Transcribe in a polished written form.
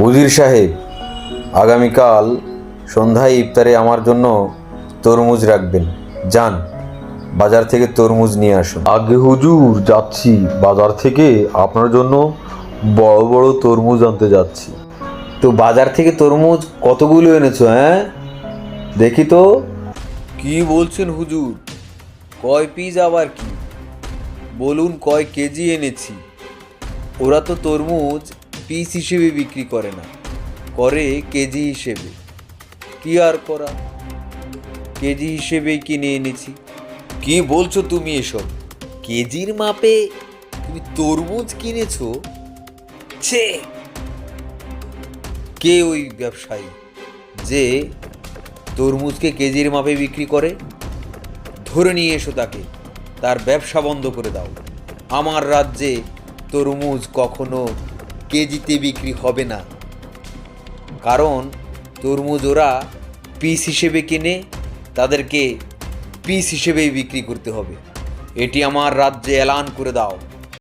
উজির সাহেব, আগামীকাল সন্ধ্যায় ইফতারে আমার জন্য তরমুজ রাখবেন। যান, বাজার থেকে তরমুজ নিয়ে আসুন। আগে হুজুর, যাচ্ছি। বাজার থেকে আপনার জন্য বড় বড় তরমুজ আনতে যাচ্ছি। তো বাজার থেকে তরমুজ কতগুলো এনেছো? দেখি তো। কি বলছেন হুজুর? কয় পিস আবার কি? বলুন কয় কেজি এনেছি। ওরা তো তরমুজ পিস হিসেবে বিক্রি করে না, করে কেজি হিসেবে। কি আর করা, কেজি হিসেবেই কিনে এনেছি। কি বলছো তুমি এসব? কেজির মাপে তুমি তরমুজ কিনেছো? ছে! কে ওই ব্যবসায়ী যে তরমুজকে কেজির মাপে বিক্রি করে? ধরে নিয়ে এসো তাকে, তার ব্যবসা বন্ধ করে দাও। আমার রাজ্যে তরমুজ কখনো কেজিতে বিক্রি হবে না, কারণ তরমুজ ওরা পিস হিসেবে কিনে, তাদেরকে পিস হিসেবেই বিক্রি করতে হবে। এটি আমার রাজ্যে এলান করে দাও।